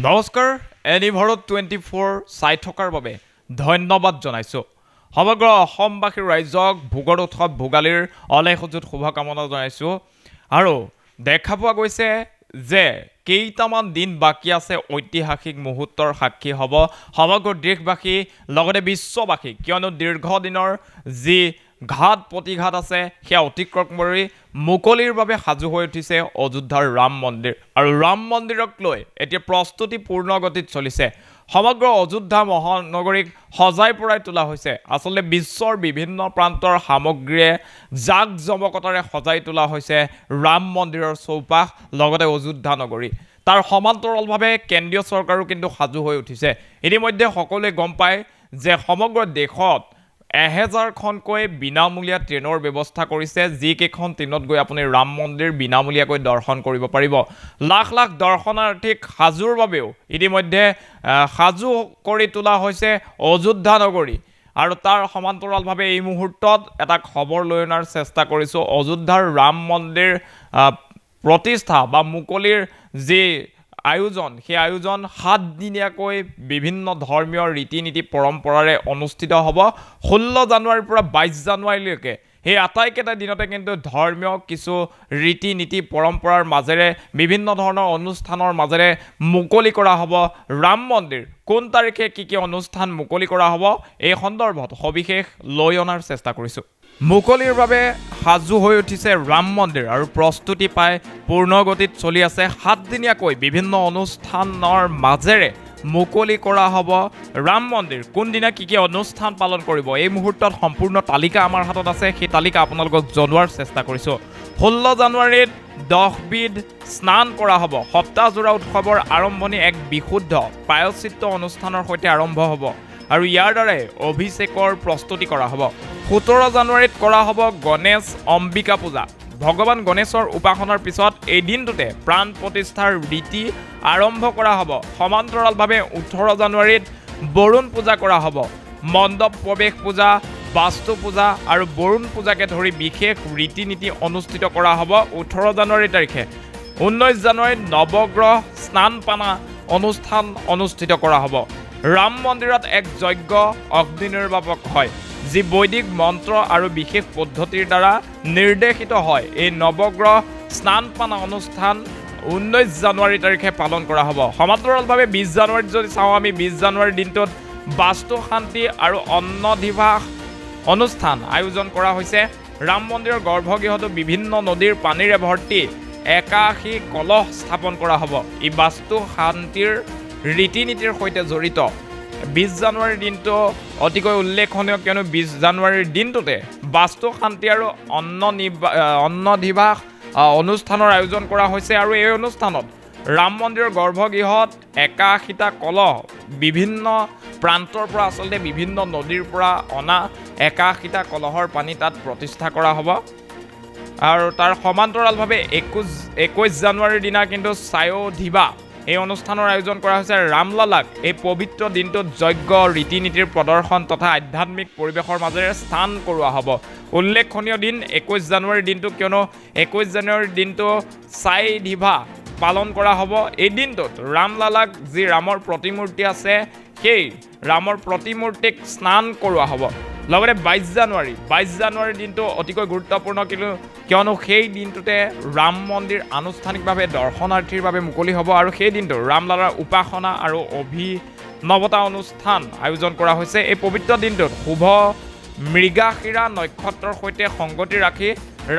নমস্কাৰ এনি ভাৰত 24 চাই থকাৰ বাবে ধন্যবাদ জনাইছো সমগ্ৰ অসমবাসী ৰাইজক ভোগৰ উৎসৱ ভোগালীৰ অলেখ উজুত শুভকামনা জনাইছো আৰু দেখা পোৱা গৈছে যে কেইটামান দিন বাকি আছে ঐতিহাসিক মুহূৰ্তৰ সাক্ষী হ'ব সমগ্ৰ দেশবাসী লগতে বিশ্ববাসী কিয়নো দীৰ্ঘদিনৰ যি ঘাট প্ৰতিঘাত আছে সেয়া অতিক্ৰম কৰি মুকলিৰ বাবে সাজু হৈ উঠিছে অযোধ্যাৰ ৰাম মন্দিৰ আৰু ৰাম মন্দিৰক লৈ এতিয়া প্ৰস্তুতি পূৰ্ণ গতিত চলিছে সমগ্ৰ অযোধ্যা মহানগৰীক সজাই পৰাই তোলা হৈছে আসলে বিশ্বৰ বিভিন্ন প্ৰান্তৰ সামগ্ৰীয়ে জাকজমকতাৰে সজাই তোলা হৈছে ৰাম মন্দিৰৰ চৌপাশ লগতে অযোধ্যা নগৰী তাৰ সমান্তৰালভাৱে কেন্দ্ৰীয় চৰকাৰো কিন্তু সাজু হৈ উঠিছে ইতিমধ্যে সকলোৱে গম পায় যে সমগ্ৰ দেশত 1000খনকৈ বিনামূলীয়া ট্ৰেইনৰ ব্যৱস্থা কৰিছে যিকেইখন ট্ৰেইনত গৈ আপুনি ৰাম মন্দিৰ বিনামূলীয়াকৈ দৰ্শন কৰিব পাৰিব লাখ লাখ দৰ্শনাৰ্থীক সাজুৰ বাবেও ইতিমধ্যে সাজু কৰি তোলা হৈছে অযোধ্যা নগৰী আৰু তাৰ সমান্তৰালভাৱে এই মুহূৰ্তত এটা খবৰ লৈ অনাৰ চেষ্টা কৰিছো অযোধ্যাৰ ৰাম মন্দিৰ প্ৰতিষ্ঠা বা মুকলিৰ যি আয়োজন সেই আয়োজন 7 দিনীয়াকৈ বিভিন্ন ধৰ্মীয় ৰীতি নীতি পৰম্পৰাৰে অনুষ্ঠিত হ'ব 16 জানুৱাৰীৰ পৰা 22 জানুৱাৰীলৈকে এই আটাইকেইটা দিনতে কিন্তু ধৰ্মীয় কিছু ৰীতি নীতি পৰম্পৰাৰ মাজেৰে বিভিন্ন ধৰণৰ অনুষ্ঠানৰ মাজেৰে মুকলি কৰা হ'ব ৰাম মন্দিৰ কোন তাৰিখে কি অনুষ্ঠান মুকলি কৰা হ'ব এই সন্দৰ্ভত সবিশেষ লৈ অনাৰ চেষ্টা কৰিছো মুকলিৰ বাবে সাজু হৈ উঠিছে ৰাম মন্দিৰ আৰু প্ৰস্তুতি পাই পূৰ্ণ গতিত চলি আছে 7 দিনীয়াকৈ বিভিন্ন অনুষ্ঠানৰ মাজেৰে মুকলি কৰা হ'ব ৰাম মন্দিৰ কোন দিনা কি অনুষ্ঠান পালন কৰিব এই মুহূৰ্তত সম্পূৰ্ণ তালিকা আমাৰ হাতত আছে সেই তালিকা আপোনালোকক জনোৱাৰ চেষ্টা কৰিছো 16 জানুৱাৰীত 10 বিধ স্নান কৰা হ'ব সপ্তাহজোৰা উৎসৱৰ আৰম্ভণি এক বিশুদ্ধ প্ৰায়শ্চিত্ত অনুষ্ঠানৰ সৈতে আৰম্ভ হ'ব আৰু ইয়াৰ দ্বাৰাই অভিষেকৰ প্ৰস্তুতি কৰা হ'ব 17 জানুৱাৰীত কৰা হ'ব গণেশ অম্বিকা পূজা ভগৱান গণেশৰ উপাসনাৰ পিছত এই দিনটোতে প্ৰাণ প্ৰতিষ্ঠাৰ ৰীতি আৰম্ভ কৰা হ'ব সমান্তৰালভাৱে 18 জানুৱাৰীত বৰুণ পূজা কৰা হ'ব মণ্ডপ প্ৰৱেশ পূজা বাস্তু পূজা আৰু বৰুণ পূজাকে ধৰি বিশেষ ৰীতি নীতি অনুষ্ঠিত কৰা হ'ব 18 জানুৱাৰী তাৰিখে 19 জানুৱাৰীত নৱগ্ৰহ স্নান পানা অনুষ্ঠান অনুষ্ঠিত কৰা হ'ব ৰাম মন্দিৰত এক যজ্ঞ অগ্নি নিৰ্বাপক হয় যি বৈদিক মন্ত্ৰ আৰু বিশেষ পদ্ধতিৰ দ্বাৰা নিৰ্দেশিত হয় এই নৱগ্ৰহ স্নান পানা অনুষ্ঠান 19 জানুৱাৰী তাৰিখে পালন কৰা হ'ব সমান্তৰালভাৱে 20 জানুৱাৰীত যদি চাওঁ আমি 20 জানুৱাৰীৰ দিনটোত বাস্তু শান্তি আৰু অন্নধিবাস অনুষ্ঠান আয়োজন কৰা হৈছে ৰাম মন্দিৰৰ গৰ্ভগৃহতো বিভিন্ন নদীৰ পানীৰে ভৰ্তি 81 কলহ স্থাপন কৰা হ'ব এই বাস্তু শান্তিৰ ৰীতি নীতিৰ সৈতে জড়িত 20 জানুৱাৰীৰ দিনটো অতিকৈ উল্লেখনীয় কিয়নো 20 জানুৱাৰীৰ দিনটোতে বাস্তু শান্তি আৰু অন্নধিবাস অনুষ্ঠানৰ আয়োজন কৰা হৈছে আৰু এই অনুষ্ঠানত ৰাম মন্দিৰৰ গৰ্ভগৃহত 81টা কলহ বিভিন্ন প্ৰান্তৰ পৰা আচলতে বিভিন্ন নদীৰ পৰা অনা 81টা কলহৰ পানী তাত প্ৰতিষ্ঠা কৰা হ'ব আৰু তাৰ সমান্তৰালভাৱে 21 জানুৱাৰীৰ দিনা কিন্তু ছায়োধিবা এই অনুষ্ঠানৰ আয়োজন কৰা হৈছে ৰামলালাক এই পবিত্ৰ দিনটোত যজ্ঞ ৰীতি নীতিৰ প্ৰদৰ্শন তথা আধ্যাত্মিক পৰিৱেশৰ মাজেৰে স্থান কৰোৱা হ'ব উল্লেখনীয় দিন 21 জানুৱাৰীৰ দিনটো কিয়নো 21 জানুৱাৰীৰ দিনটো ছায়োধিবা পালন কৰা হ'ব এই দিনটোত ৰামলালাক যি ৰামৰ প্ৰতিমূৰ্তি আছে সেই ৰামৰ প্ৰতিমূৰ্তিক স্নান কৰোৱা হ'ব লগতে 22 জানুৱাৰীৰ দিনটো অতিকৈ গুৰুত্বপূৰ্ণ কিয়নো সেই দিনটোতে ৰাম মন্দিৰ আনুষ্ঠানিকভাৱে দৰ্শনাৰ্থীৰ বাবে মুকলি হ'ব আৰু সেই দিনটো ৰামলালাৰ উপাসনা আৰু অভিনৱতা অনুষ্ঠান আয়োজন কৰা হৈছে এই পবিত্ৰ দিনটোত শুভ মৃগাশিৰা নক্ষত্ৰৰ সৈতে সংগতি ৰাখি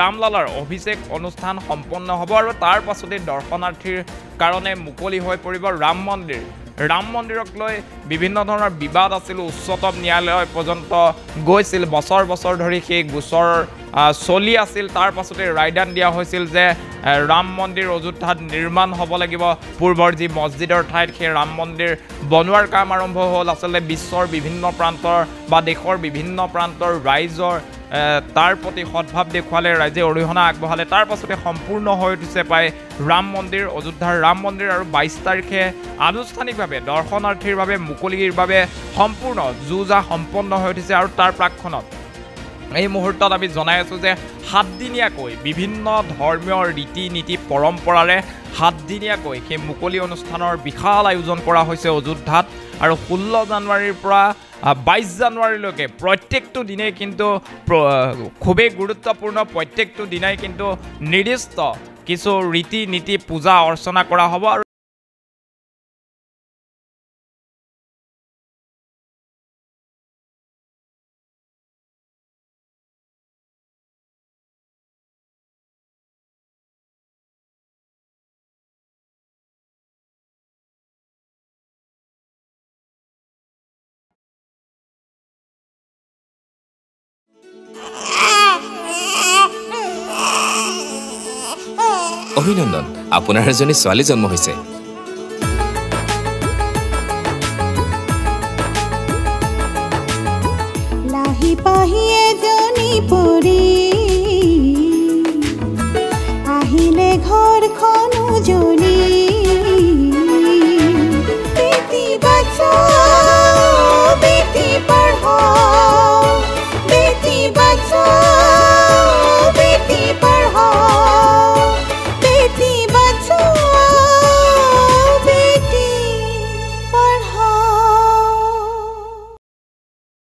ৰামলালাৰ অভিষেক অনুষ্ঠান সম্পন্ন হ'ব আৰু তাৰ পাছতে দৰ্শনাৰ্থীৰ কাৰণে মুকলি হৈ পৰিব ৰাম মন্দিৰক লৈ বিভিন্ন ধৰণৰ বিবাদ আছিল উচ্চতম ন্যায়ালয় পৰ্যন্ত গৈছিল বছৰ বছৰ ধৰি সেই গোচৰ চলি আছিল তাৰ পাছতে ৰায়দান দিয়া হৈছিল যে ৰাম মন্দিৰ অযোধ্যাত নিৰ্মাণ হ'ব লাগিব পূৰ্বৰ যি মছজিদৰ ঠাইত সেই ৰাম মন্দিৰ বনোৱাৰ কাম আৰম্ভ হ'ল আচলতে বিশ্বৰ বিভিন্ন প্ৰান্তৰ বা দেশৰ বিভিন্ন প্ৰান্তৰ ৰাইজৰ তাৰ প্ৰতি সদ্ভাৱ দেখুৱালে ৰাইজে অৰিহণা আগবঢ়ালে তাৰ পাছতে সম্পূৰ্ণ হৈ উঠিছে প্ৰায় ৰাম মন্দিৰ অযোধ্যাৰ ৰাম মন্দিৰ আৰু 22 তাৰিখে আনুষ্ঠানিকভাৱে দৰ্শনাৰ্থীৰ বাবে মুকলিৰ বাবে সম্পূৰ্ণ যুঁজা সম্পন্ন হৈ উঠিছে আৰু তাৰ প্ৰাক্ষণত এই মুহূৰ্তত আমি জনাই আছোঁ যে 7 দিনীয়াকৈ বিভিন্ন ধৰ্মীয় ৰীতি নীতি পৰম্পৰাৰে 7 দিনীয়াকৈ সেই মুকলি অনুষ্ঠানৰ বিশাল আয়োজন কৰা হৈছে অযোধ্যাত আৰু 16 জানুৱাৰীৰ পৰা 22 জানুৱাৰীলৈকে প্ৰত্যেকটো দিনেই কিন্তু খুবেই গুৰুত্বপূৰ্ণ প্ৰত্যেকটো দিনাই কিন্তু নিৰ্দিষ্ট কিছু ৰীতি নীতি পূজা অৰ্চনা কৰা হ'ব আৰু অভিনন্দন আপোনাৰ এজনী ছোৱালী জন্ম হৈছে লাহি পাহিয়ে